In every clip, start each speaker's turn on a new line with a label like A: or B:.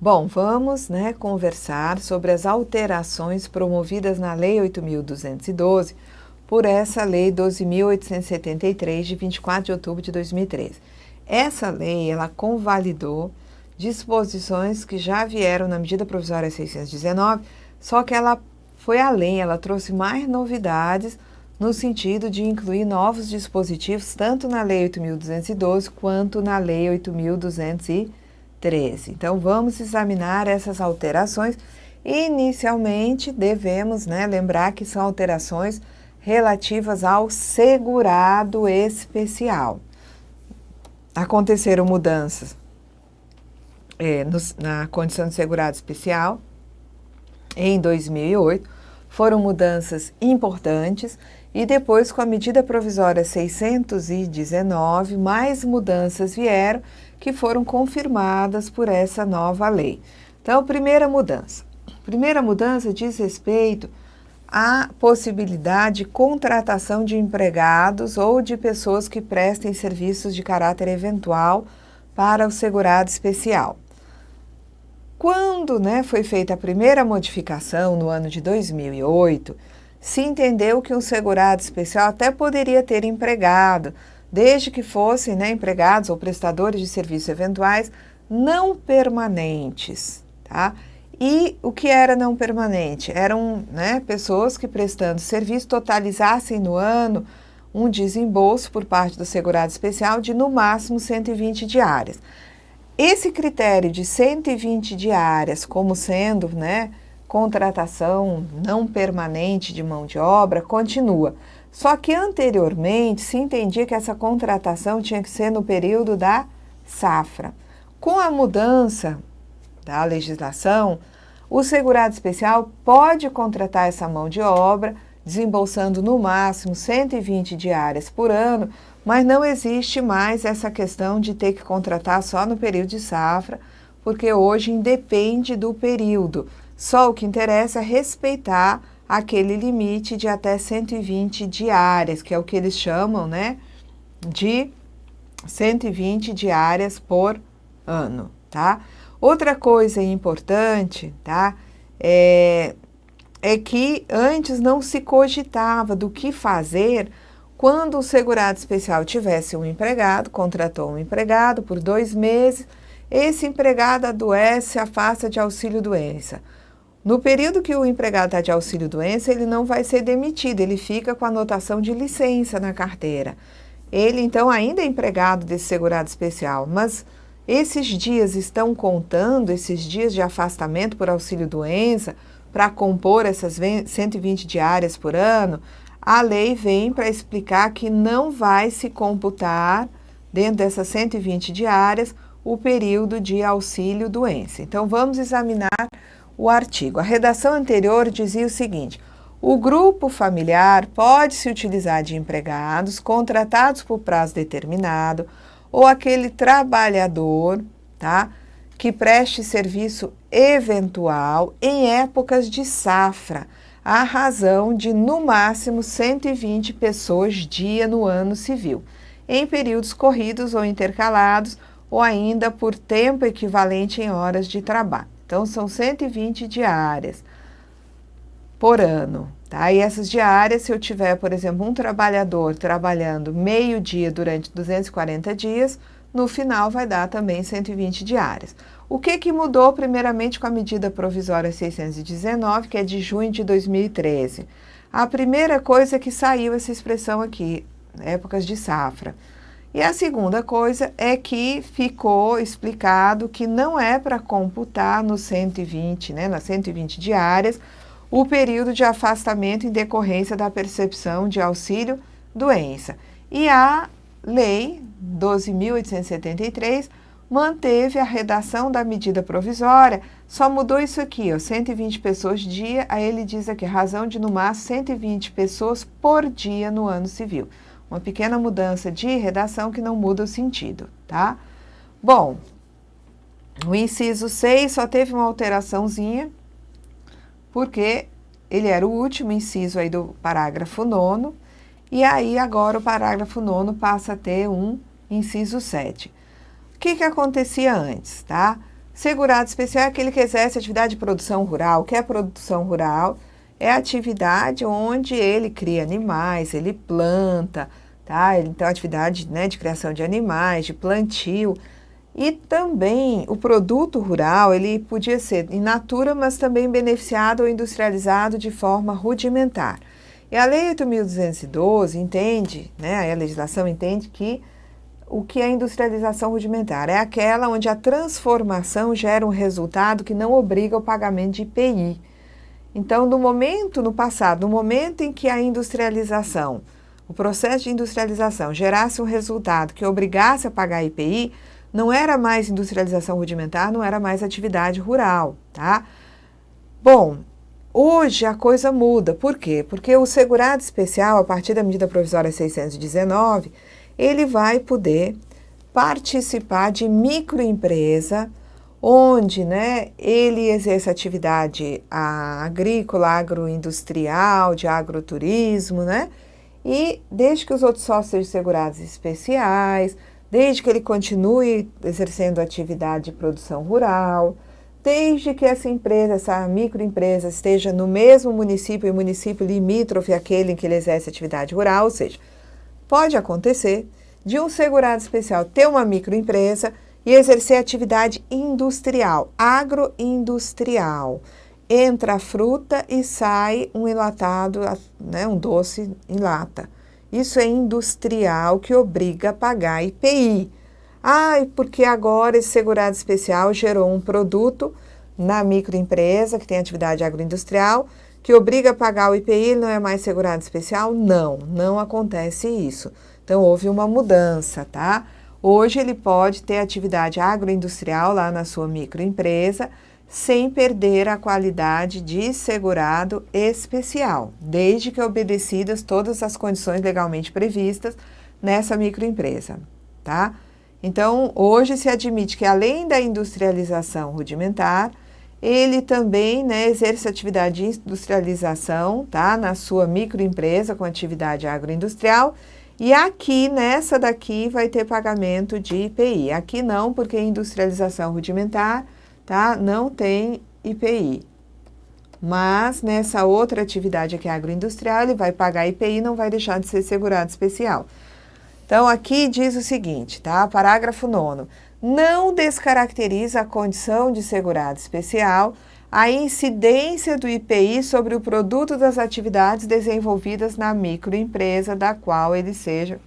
A: Bom, vamos, conversar sobre as alterações promovidas na Lei 8.212 por essa Lei 12.873, de 24 de outubro de 2013. Essa lei, ela convalidou disposições que já vieram na medida provisória 619, só que ela foi além, ela trouxe mais novidades no sentido de incluir novos dispositivos, tanto na Lei 8.212 quanto na Lei 8.213. Então, vamos examinar essas alterações. Inicialmente, devemos lembrar que são alterações relativas ao segurado especial. Aconteceram mudanças na condição de segurado especial em 2008, foram mudanças importantes e depois, com a medida provisória 619, mais mudanças vieram que foram confirmadas por essa nova lei. Então, primeira mudança diz respeito à possibilidade de contratação de empregados ou de pessoas que prestem serviços de caráter eventual para o segurado especial. Quando foi feita a primeira modificação, no ano de 2008, se entendeu que um segurado especial até poderia ter empregado, desde que fossem empregados ou prestadores de serviços eventuais não permanentes, tá? E o que era não permanente? Eram pessoas que, prestando serviço, totalizassem no ano um desembolso por parte do segurado especial de, no máximo, 120 diárias. Esse critério de 120 diárias como sendo contratação não permanente de mão de obra continua. Só que anteriormente se entendia que essa contratação tinha que ser no período da safra. Com a mudança da legislação, o segurado especial pode contratar essa mão de obra, desembolsando no máximo 120 diárias por ano, mas não existe mais essa questão de ter que contratar só no período de safra, porque hoje independe do período. Só o que interessa é respeitar aquele limite de até 120 diárias, que é o que eles chamam, de 120 diárias por ano, tá? Outra coisa importante, tá? É que antes não se cogitava do que fazer quando o segurado especial tivesse um empregado, contratou um empregado por 2 meses, esse empregado adoece, afasta de auxílio-doença. No período que o empregado está de auxílio-doença, ele não vai ser demitido, ele fica com a anotação de licença na carteira. Ele, então, ainda é empregado desse segurado especial, mas esses dias estão contando, esses dias de afastamento por auxílio-doença, para compor essas 120 diárias por ano. A lei vem para explicar que não vai se computar, dentro dessas 120 diárias, o período de auxílio-doença. Então, vamos examinar o artigo. A redação anterior dizia o seguinte: o grupo familiar pode se utilizar de empregados contratados por prazo determinado ou aquele trabalhador, tá, que preste serviço eventual em épocas de safra, à razão de, no máximo, 120 pessoas dia no ano civil, em períodos corridos ou intercalados, ou ainda por tempo equivalente em horas de trabalho. Então, são 120 diárias por ano, tá? E essas diárias, se eu tiver, por exemplo, um trabalhador trabalhando meio-dia durante 240 dias, no final vai dar também 120 diárias. O que mudou primeiramente com a medida provisória 619, que é de junho de 2013? A primeira coisa é que saiu essa expressão aqui, épocas de safra. E a segunda coisa é que ficou explicado que não é para computar nos 120, nas 120 diárias, o período de afastamento em decorrência da percepção de auxílio-doença. E a Lei 12.873 manteve a redação da medida provisória, só mudou isso aqui, 120 pessoas dia, aí ele diz aqui, razão de no máximo 120 pessoas por dia no ano civil. Uma pequena mudança de redação que não muda o sentido, tá? Bom, o inciso 6 só teve uma alteraçãozinha, porque ele era o último inciso aí do parágrafo 9º, e aí agora o parágrafo 9º passa a ter um inciso 7. O que acontecia antes, tá? Segurado especial é aquele que exerce atividade de produção rural. O que é produção rural? É a atividade onde ele cria animais, ele planta, tá? Então, atividade, né, de criação de animais, de plantio. E também o produto rural, ele podia ser in natura, mas também beneficiado ou industrializado de forma rudimentar. E a Lei 8.212 entende, né, a legislação entende que o que é industrialização rudimentar? É aquela onde a transformação gera um resultado que não obriga ao pagamento de IPI. Então, no passado, no momento em que a industrialização, o processo de industrialização gerasse um resultado que obrigasse a pagar IPI, não era mais industrialização rudimentar, não era mais atividade rural, tá? Bom, hoje a coisa muda. Por quê? Porque o segurado especial, a partir da medida provisória 619, ele vai poder participar de microempresa, onde, né, ele exerce atividade agrícola, agroindustrial, de agroturismo, né? E desde que os outros sócios sejam segurados especiais, desde que ele continue exercendo atividade de produção rural, desde que essa empresa, essa microempresa esteja no mesmo município e município limítrofe àquele em que ele exerce atividade rural, ou seja, pode acontecer de um segurado especial ter uma microempresa e exercer atividade industrial, agroindustrial. Entra a fruta e sai um enlatado, né, um doce em lata. Isso é industrial que obriga a pagar IPI. E porque agora esse segurado especial gerou um produto na microempresa que tem atividade agroindustrial que obriga a pagar o IPI, ele não é mais segurado especial? Não, não acontece isso. Então, houve uma mudança, tá? Hoje ele pode ter atividade agroindustrial lá na sua microempresa, sem perder a qualidade de segurado especial, desde que obedecidas todas as condições legalmente previstas nessa microempresa, tá? Então, hoje se admite que além da industrialização rudimentar, ele também, né, exerce atividade de industrialização, tá? Na sua microempresa com atividade agroindustrial. E aqui, nessa daqui, vai ter pagamento de IPI. Aqui não, porque industrialização rudimentar, tá? Não tem IPI. Mas nessa outra atividade aqui agroindustrial, ele vai pagar IPI e não vai deixar de ser segurado especial. Então, aqui diz o seguinte, tá? Parágrafo 9º. Não descaracteriza a condição de segurado especial a incidência do IPI sobre o produto das atividades desenvolvidas na microempresa da qual ele seja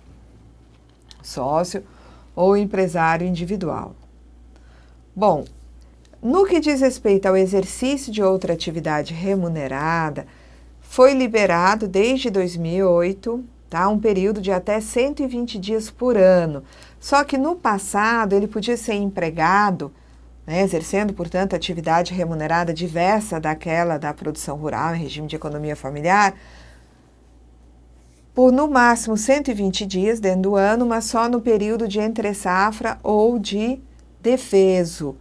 A: sócio ou empresário individual. Bom, no que diz respeito ao exercício de outra atividade remunerada, foi liberado desde 2008, tá? Um período de até 120 dias por ano. Só que no passado ele podia ser empregado, né, exercendo, portanto, atividade remunerada diversa daquela da produção rural em regime de economia familiar, por no máximo 120 dias dentro do ano, mas só no período de entre-safra ou de defeso.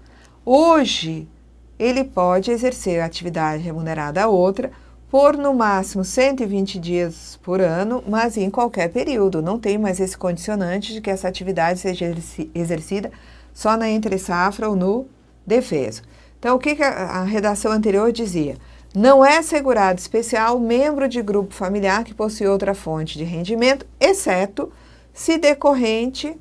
A: Hoje, ele pode exercer atividade remunerada outra por no máximo 120 dias por ano, mas em qualquer período. Não tem mais esse condicionante de que essa atividade seja exercida só na entre-safra ou no defeso. Então, o que a redação anterior dizia? Não é segurado especial membro de grupo familiar que possui outra fonte de rendimento, exceto se decorrente,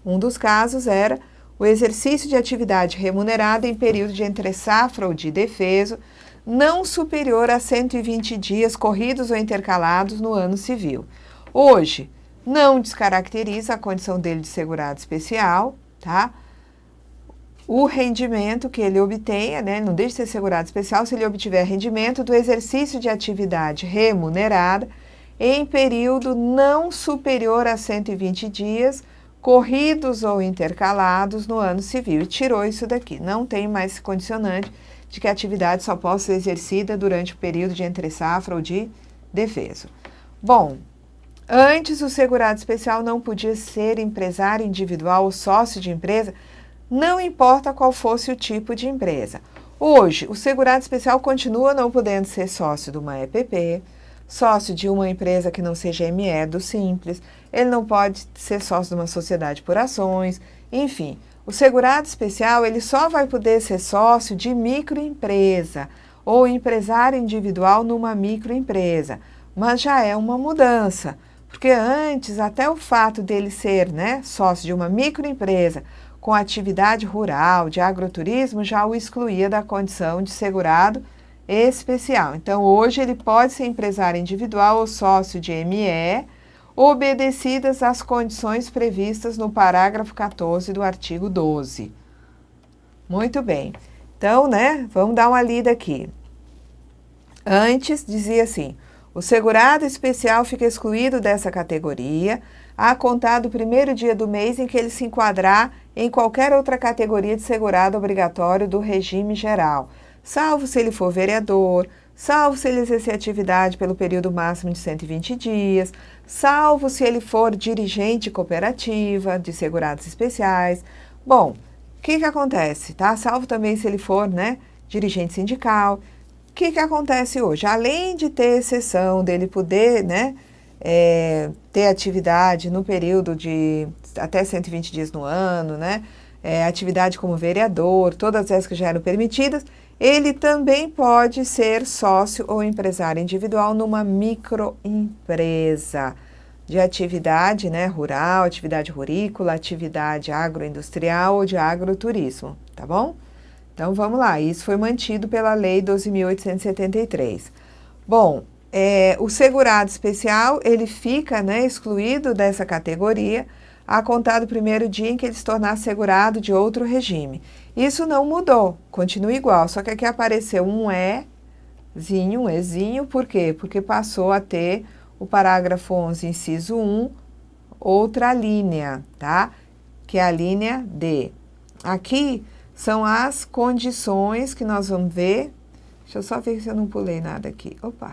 A: um dos casos era o exercício de atividade remunerada em período de entre-safra ou de defeso, não superior a 120 dias corridos ou intercalados no ano civil. Hoje, não descaracteriza a condição dele de segurado especial, tá? O rendimento que ele obtenha, né, não deixa de ser segurado especial se ele obtiver rendimento do exercício de atividade remunerada em período não superior a 120 dias, corridos ou intercalados no ano civil. E tirou isso daqui. Não tem mais esse condicionante de que a atividade só possa ser exercida durante o período de entre-safra ou de defeso. Bom, antes o segurado especial não podia ser empresário individual ou sócio de empresa, não importa qual fosse o tipo de empresa. Hoje, o segurado especial continua não podendo ser sócio de uma EPP, sócio de uma empresa que não seja ME do Simples, ele não pode ser sócio de uma sociedade por ações, enfim. O segurado especial, ele só vai poder ser sócio de microempresa ou empresário individual numa microempresa, mas já é uma mudança, porque antes até o fato dele ser, né, sócio de uma microempresa com atividade rural, de agroturismo, já o excluía da condição de segurado especial. Então, hoje ele pode ser empresário individual ou sócio de ME, obedecidas as condições previstas no parágrafo 14 do artigo 12. Muito bem. Então, né, vamos dar uma lida aqui. Antes, dizia assim, o segurado especial fica excluído dessa categoria a contar do primeiro dia do mês em que ele se enquadrar em qualquer outra categoria de segurado obrigatório do regime geral, salvo se ele for vereador, salvo se ele exercer atividade pelo período máximo de 120 dias, salvo se ele for dirigente cooperativa de segurados especiais. Bom, o que acontece, tá? Salvo também se ele for, né, dirigente sindical. O que acontece hoje? Além de ter exceção dele poder, né, ter atividade no período de até 120 dias no ano, né, atividade como vereador, todas essas que já eram permitidas, ele também pode ser sócio ou empresário individual numa microempresa de atividade, né, rural, atividade rurícola, atividade agroindustrial ou de agroturismo, tá bom? Então, vamos lá, isso foi mantido pela Lei 12.873. Bom, o segurado especial, ele fica, né, excluído dessa categoria a contar do primeiro dia em que ele se tornar segurado de outro regime. Isso não mudou, continua igual, só que aqui apareceu um Ezinho, por quê? Porque passou a ter o parágrafo 11, inciso 1, outra linha, tá? Que é a linha D. Aqui são as condições que nós vamos ver. Deixa eu só ver se eu não pulei nada aqui. Opa!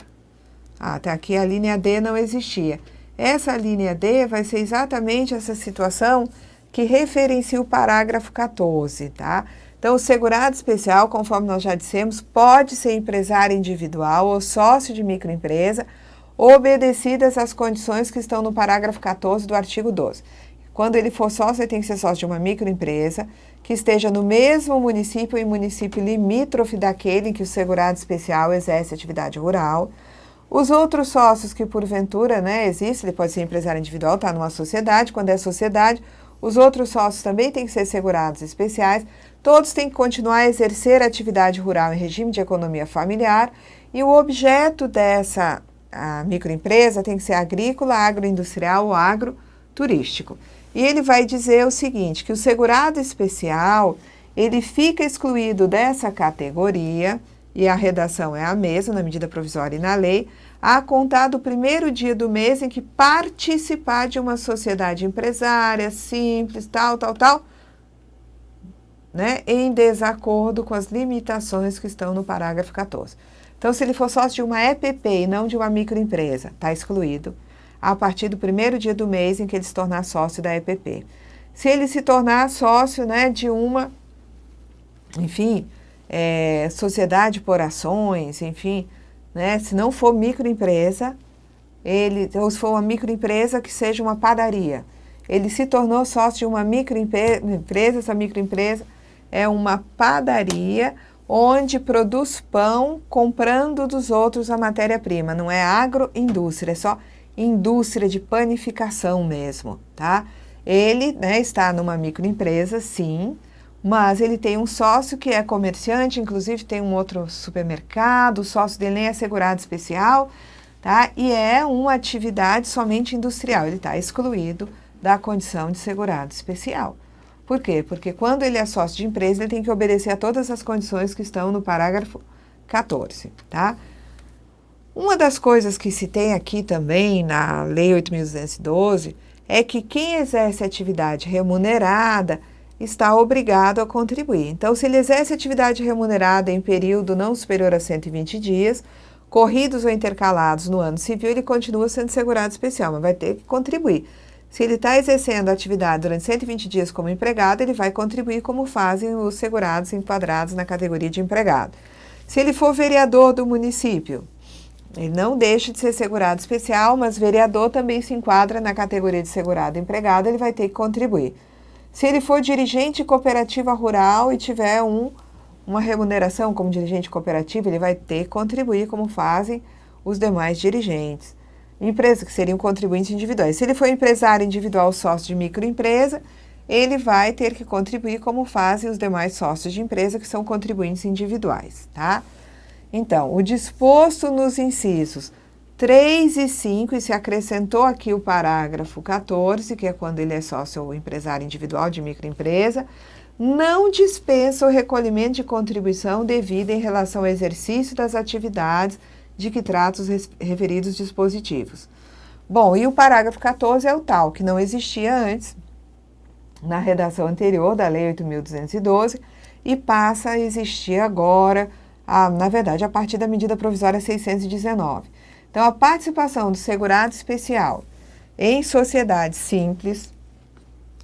A: Tá aqui a linha D não existia. Essa linha D vai ser exatamente essa situação que referencia o parágrafo 14, tá? Então, o segurado especial, conforme nós já dissemos, pode ser empresário individual ou sócio de microempresa, obedecidas as condições que estão no parágrafo 14 do artigo 12. Quando ele for sócio, ele tem que ser sócio de uma microempresa que esteja no mesmo município e município limítrofe daquele em que o segurado especial exerce atividade rural. Os outros sócios que porventura, né, existem, ele pode ser empresário individual, está numa sociedade, quando é sociedade, os outros sócios também têm que ser segurados especiais, todos têm que continuar a exercer atividade rural em regime de economia familiar e o objeto dessa microempresa tem que ser agrícola, agroindustrial ou agroturístico. E ele vai dizer o seguinte, que o segurado especial, ele fica excluído dessa categoria, e a redação é a mesma na medida provisória e na lei, a contar do primeiro dia do mês em que participar de uma sociedade empresária, simples, tal, né, em desacordo com as limitações que estão no parágrafo 14. Então, se ele for sócio de uma EPP e não de uma microempresa, está excluído a partir do primeiro dia do mês em que ele se tornar sócio da EPP. Se ele se tornar sócio, né, de uma, enfim, sociedade por ações, enfim, né, se não for microempresa, ou se for uma microempresa que seja uma padaria, ele se tornou sócio de uma microempresa, essa microempresa é uma padaria onde produz pão comprando dos outros a matéria-prima, não é agroindústria, é só indústria de panificação mesmo, tá? Ele, né, está numa microempresa, sim, mas ele tem um sócio que é comerciante, inclusive tem um outro supermercado, o sócio dele nem é segurado especial, tá? E é uma atividade somente industrial, ele está excluído da condição de segurado especial. Por quê? Porque quando ele é sócio de empresa, ele tem que obedecer a todas as condições que estão no parágrafo 14, tá? Uma das coisas que se tem aqui também na Lei 8.212 é que quem exerce atividade remunerada está obrigado a contribuir. Então, se ele exerce atividade remunerada em período não superior a 120 dias, corridos ou intercalados no ano civil, ele continua sendo segurado especial, mas vai ter que contribuir. Se ele está exercendo atividade durante 120 dias como empregado, ele vai contribuir como fazem os segurados enquadrados na categoria de empregado. Se ele for vereador do município, ele não deixa de ser segurado especial, mas vereador também se enquadra na categoria de segurado empregado, ele vai ter que contribuir. Se ele for dirigente de cooperativa rural e tiver uma remuneração como dirigente cooperativa, ele vai ter que contribuir como fazem os demais dirigentes. Empresas que seriam contribuintes individuais. Se ele for empresário individual, sócio de microempresa, ele vai ter que contribuir como fazem os demais sócios de empresa, que são contribuintes individuais, tá? Então, o disposto nos incisos 3 e 5, e se acrescentou aqui o parágrafo 14, que é quando ele é sócio ou empresário individual de microempresa, não dispensa o recolhimento de contribuição devida em relação ao exercício das atividades de que tratam os referidos dispositivos. Bom, e o parágrafo 14 é o tal, que não existia antes, na redação anterior da Lei 8.212, e passa a existir agora, na verdade, a partir da medida provisória 619. Então, a participação do segurado especial em sociedade simples,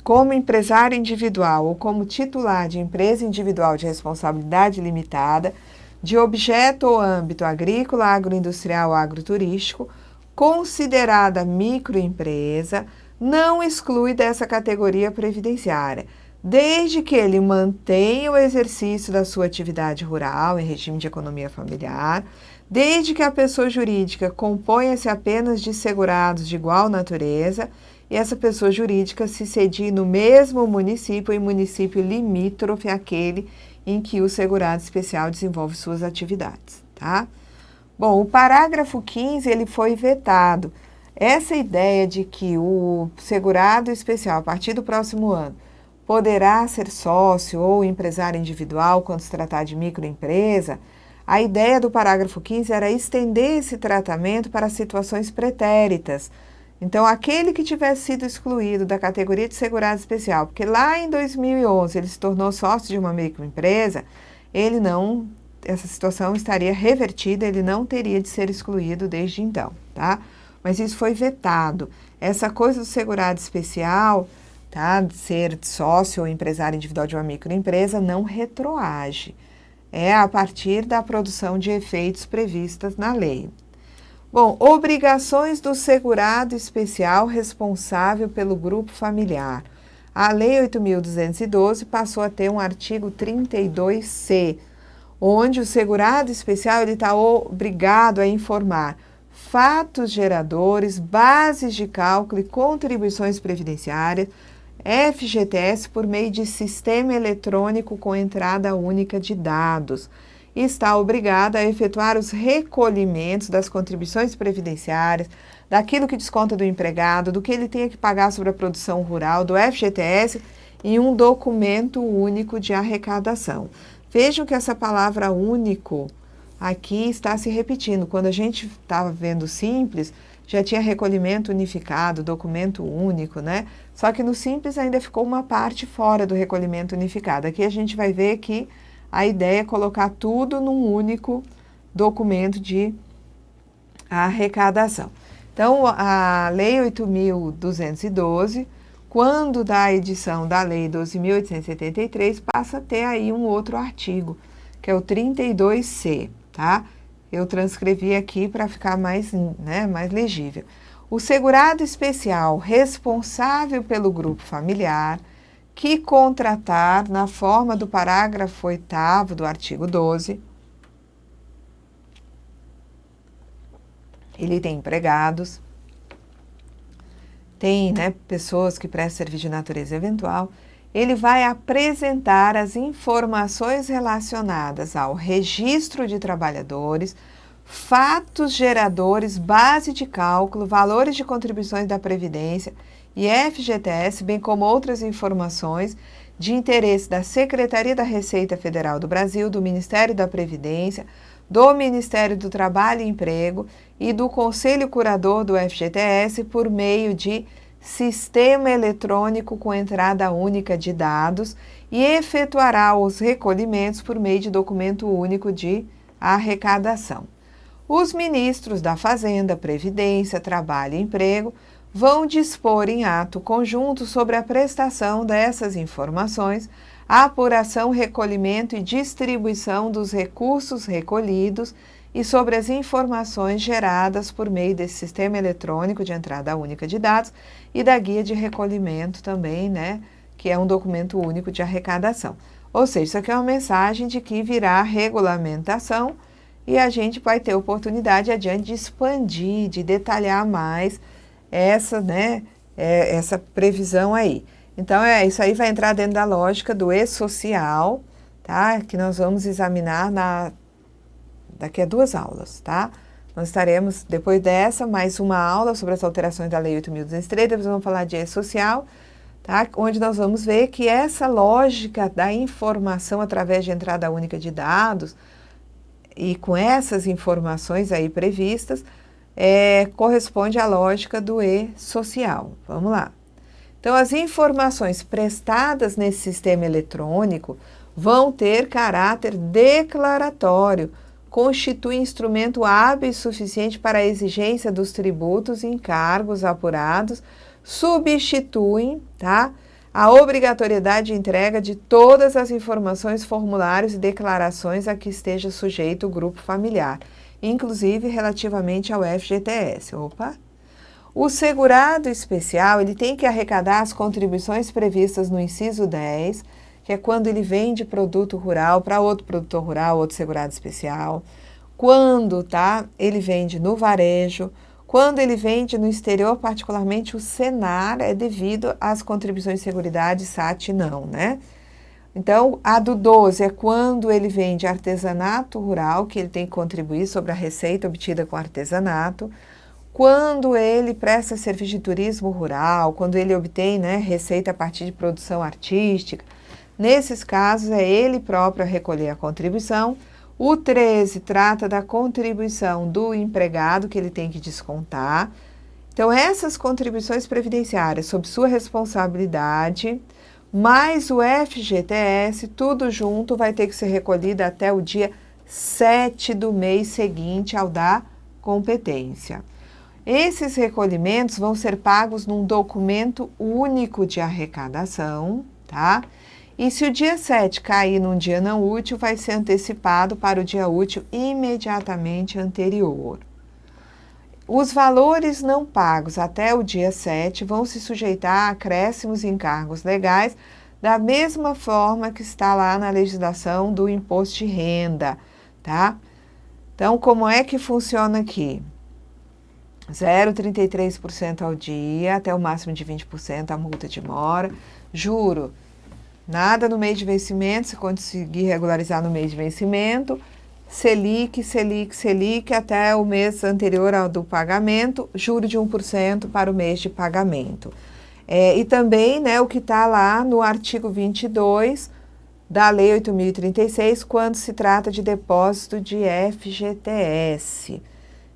A: como empresário individual ou como titular de empresa individual de responsabilidade limitada, de objeto ou âmbito agrícola, agroindustrial ou agroturístico, considerada microempresa, não exclui dessa categoria previdenciária, desde que ele mantenha o exercício da sua atividade rural em regime de economia familiar, desde que a pessoa jurídica componha-se apenas de segurados de igual natureza e essa pessoa jurídica se sedie no mesmo município e município limítrofe àquele em que o segurado especial desenvolve suas atividades, tá? Bom, o parágrafo 15, ele foi vetado. Essa ideia de que o segurado especial, a partir do próximo ano, poderá ser sócio ou empresário individual quando se tratar de microempresa, a ideia do parágrafo 15 era estender esse tratamento para situações pretéritas. Então, aquele que tivesse sido excluído da categoria de segurado especial, porque lá em 2011 ele se tornou sócio de uma microempresa, essa situação estaria revertida, ele não teria de ser excluído desde então, tá? Mas isso foi vetado. Essa coisa do segurado especial, tá, de ser sócio ou empresário individual de uma microempresa, não retroage. É a partir da produção de efeitos previstas na lei. Bom, obrigações do segurado especial responsável pelo grupo familiar. A Lei 8.212 passou a ter um artigo 32C, onde o segurado especial está obrigado a informar fatos geradores, bases de cálculo e contribuições previdenciárias, FGTS por meio de sistema eletrônico com entrada única de dados. E está obrigada a efetuar os recolhimentos das contribuições previdenciárias, daquilo que desconta do empregado, do que ele tenha que pagar sobre a produção rural, do FGTS, em um documento único de arrecadação. Vejam que essa palavra único aqui está se repetindo. Quando a gente estava vendo simples, já tinha recolhimento unificado, documento único, né? Só que no simples ainda ficou uma parte fora do recolhimento unificado. Aqui a gente vai ver que a ideia é colocar tudo num único documento de arrecadação. Então, a Lei 8.212, quando da edição da Lei 12.873, passa a ter aí um outro artigo, que é o 32C, tá? Eu transcrevi aqui para ficar mais legível. O segurado especial responsável pelo grupo familiar que contratar na forma do parágrafo 8º do artigo 12, ele tem empregados, tem pessoas que prestam serviço de natureza eventual, ele vai apresentar as informações relacionadas ao registro de trabalhadores, fatos geradores, base de cálculo, valores de contribuições da Previdência e FGTS, bem como outras informações de interesse da Secretaria da Receita Federal do Brasil, do Ministério da Previdência, do Ministério do Trabalho e Emprego e do Conselho Curador do FGTS por meio de sistema eletrônico com entrada única de dados e efetuará os recolhimentos por meio de documento único de arrecadação. Os ministros da Fazenda, Previdência, Trabalho e Emprego vão dispor em ato conjunto sobre a prestação dessas informações, a apuração, recolhimento e distribuição dos recursos recolhidos e sobre as informações geradas por meio desse sistema eletrônico de entrada única de dados e da guia de recolhimento também, que é um documento único de arrecadação. Ou seja, isso aqui é uma mensagem de que virá regulamentação e a gente vai ter oportunidade adiante de expandir, de detalhar mais essa, né, essa previsão aí. Então, isso aí vai entrar dentro da lógica do e-social, tá? Que nós vamos examinar daqui a 2 aulas, tá? Nós estaremos, depois dessa, mais uma aula sobre as alterações da Lei 8.203, depois vamos falar de e-social, tá? Onde nós vamos ver que essa lógica da informação através de entrada única de dados e com essas informações aí previstas, corresponde à lógica do e-social. Vamos lá. Então, as informações prestadas nesse sistema eletrônico vão ter caráter declaratório, constitui instrumento hábil e suficiente para a exigência dos tributos e encargos apurados, substituem, tá, a obrigatoriedade de entrega de todas as informações, formulários e declarações a que esteja sujeito o grupo familiar, inclusive relativamente ao FGTS. O segurado especial, ele tem que arrecadar as contribuições previstas no inciso 10, que é quando ele vende produto rural para outro produtor rural, outro segurado especial, quando, tá, ele vende no varejo, quando ele vende no exterior, particularmente o Senar, é devido às contribuições de Seguridade, SAT não, né? Então, a do 12 é quando ele vende artesanato rural, que ele tem que contribuir sobre a receita obtida com artesanato. Quando ele presta serviço de turismo rural, quando ele obtém, né, receita a partir de produção artística, nesses casos é ele próprio a recolher a contribuição. O 13 trata da contribuição do empregado que ele tem que descontar. Então, essas contribuições previdenciárias sob sua responsabilidade, mais o FGTS, tudo junto vai ter que ser recolhido até o dia 7 do mês seguinte ao da competência. Esses recolhimentos vão ser pagos num documento único de arrecadação, tá? E se o dia 7 cair num dia não útil, vai ser antecipado para o dia útil imediatamente anterior. Os valores não pagos até o dia 7 vão se sujeitar a acréscimos e encargos legais, da mesma forma que está lá na legislação do imposto de renda, tá? Então, como é que funciona aqui? 0,33% ao dia, até o máximo de 20% a multa de mora. Juro, nada no mês de vencimento, se conseguir regularizar no mês de vencimento. Selic até o mês anterior ao do pagamento, juro de 1% para o mês de pagamento. E também, né, o que está lá no artigo 22 da Lei 8.036, quando se trata de depósito de FGTS.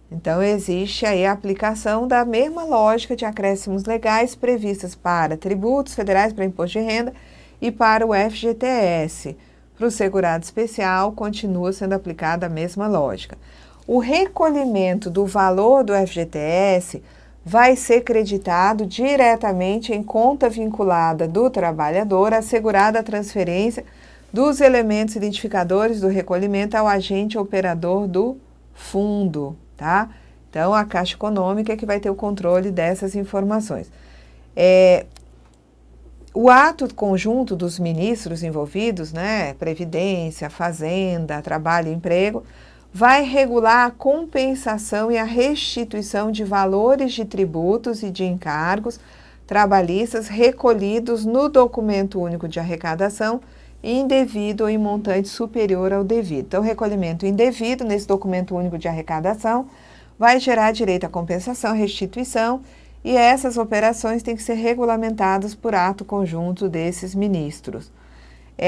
A: Então, existe aí a aplicação da mesma lógica de acréscimos legais previstas para tributos federais, para imposto de renda e para o FGTS. Para o segurado especial, continua sendo aplicada a mesma lógica. O recolhimento do valor do FGTS vai ser creditado diretamente em conta vinculada do trabalhador, assegurada a transferência dos elementos identificadores do recolhimento ao agente operador do fundo, tá? Então, a Caixa Econômica é que vai ter o controle dessas informações. O ato conjunto dos ministros envolvidos, né, Previdência, Fazenda, Trabalho e Emprego, vai regular a compensação e a restituição de valores de tributos e de encargos trabalhistas recolhidos no documento único de arrecadação indevido ou em montante superior ao devido. Então, o recolhimento indevido nesse documento único de arrecadação vai gerar direito à compensação, restituição, e essas operações têm que ser regulamentadas por ato conjunto desses ministros.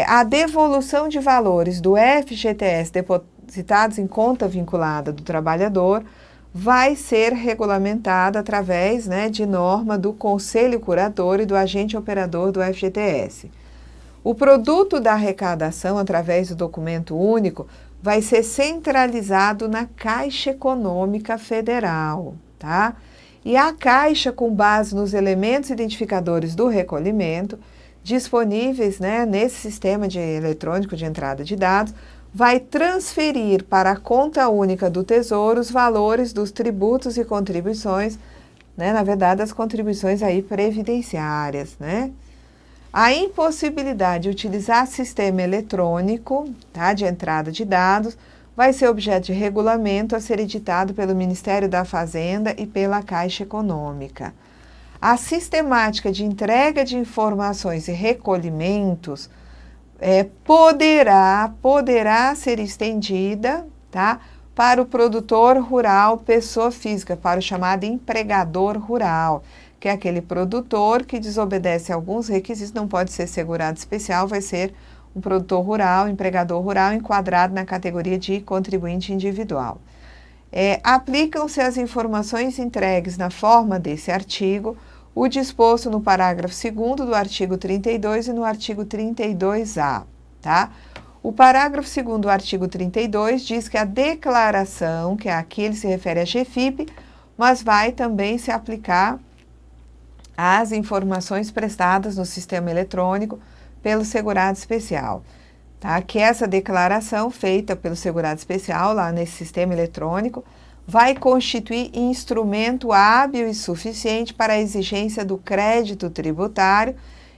A: A devolução de valores do FGTS depositados em conta vinculada do trabalhador vai ser regulamentada através, né, de norma do Conselho Curador e do agente operador do FGTS. O produto da arrecadação, através do documento único, vai ser centralizado na Caixa Econômica Federal, tá? E a Caixa, com base nos elementos identificadores do recolhimento, disponíveis, né, nesse sistema eletrônico de entrada de dados, vai transferir para a conta única do Tesouro os valores dos tributos e contribuições, né, na verdade, as contribuições aí previdenciárias, né? A impossibilidade de utilizar sistema eletrônico, tá, de entrada de dados vai ser objeto de regulamento a ser editado pelo Ministério da Fazenda e pela Caixa Econômica. A sistemática de entrega de informações e recolhimentos poderá ser estendida, tá, para o produtor rural, pessoa física, para o chamado empregador rural, que é aquele produtor que desobedece a alguns requisitos, não pode ser segurado especial, vai ser um produtor rural, empregador rural, enquadrado na categoria de contribuinte individual. Aplicam-se as informações entregues na forma desse artigo, o disposto no parágrafo 2º do artigo 32 e no artigo 32A, tá? O parágrafo 2º do artigo 32 diz que a declaração, que aqui ele se refere à GFIP, mas vai também se aplicar às informações prestadas no sistema eletrônico pelo segurado especial, tá? Que essa declaração feita pelo segurado especial lá nesse sistema eletrônico vai constituir instrumento hábil e suficiente para a exigência do crédito tributário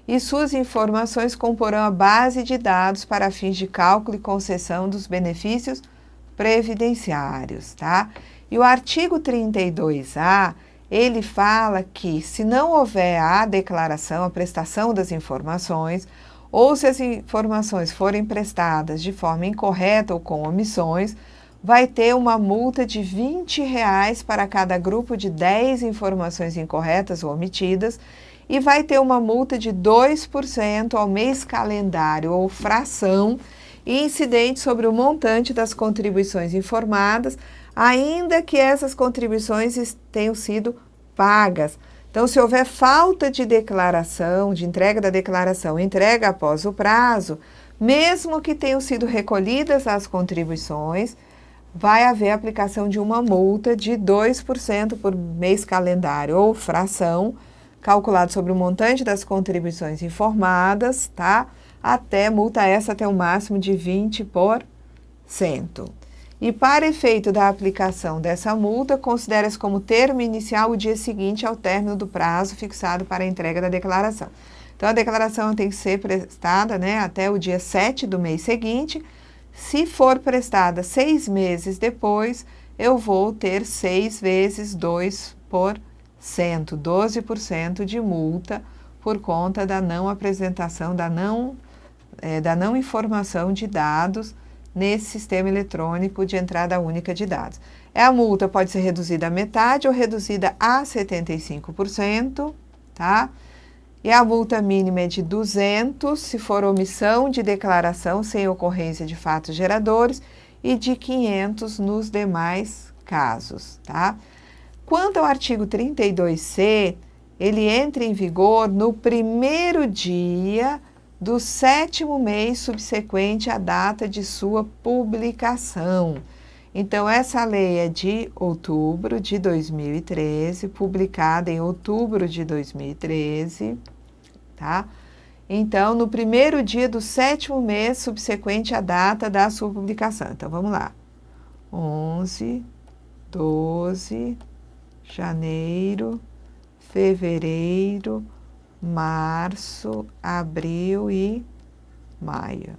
A: e suas informações comporão a base de dados para fins de cálculo e concessão dos benefícios previdenciários, tá? E o artigo 32A, ele fala que se não houver a declaração, a prestação das informações, ou se as informações forem prestadas de forma incorreta ou com omissões, vai ter uma multa de R$20 para cada grupo de 10 informações incorretas ou omitidas e vai ter uma multa de 2% ao mês calendário ou fração incidente sobre o montante das contribuições informadas, ainda que essas contribuições tenham sido pagas. Então, se houver falta de declaração, de entrega da declaração, entrega após o prazo, mesmo que tenham sido recolhidas as contribuições, vai haver aplicação de uma multa de 2% por mês calendário ou fração, calculado sobre o montante das contribuições informadas, tá? Multa essa até o máximo de 20%. E para efeito da aplicação dessa multa, considera-se como termo inicial o dia seguinte ao término do prazo fixado para a entrega da declaração. Então, a declaração tem que ser prestada, né, até o dia 7 do mês seguinte. Se for prestada 6 meses depois, eu vou ter 6 vezes 2%, 12% de multa por conta da não apresentação, da não informação de dados nesse sistema eletrônico de entrada única de dados. A multa pode ser reduzida à metade ou reduzida a 75%, tá? E a multa mínima é de 200 se for omissão de declaração sem ocorrência de fatos geradores e de 500 nos demais casos, tá? Quanto ao artigo 32C, ele entra em vigor no primeiro dia do 7º mês subsequente à data de sua publicação. Então, essa lei é de outubro de 2013, publicada em outubro de 2013, tá? Então, no primeiro dia do 7º mês subsequente à data da sua publicação. Então, vamos lá. 11, 12, janeiro, fevereiro, março, abril e maio.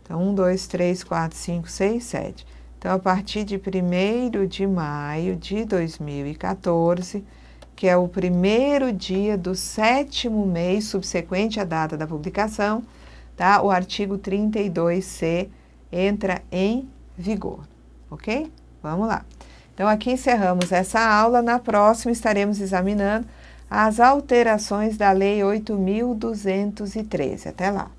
A: Então, 1, 2, 3, 4, 5, 6, 7. Então, a partir de 1º de maio de 2014, que é o primeiro dia do 7º mês subsequente à data da publicação, tá? O artigo 32C entra em vigor, ok? Vamos lá. Então, aqui encerramos essa aula. Na próxima, estaremos examinando as alterações da Lei 8.213. Até lá.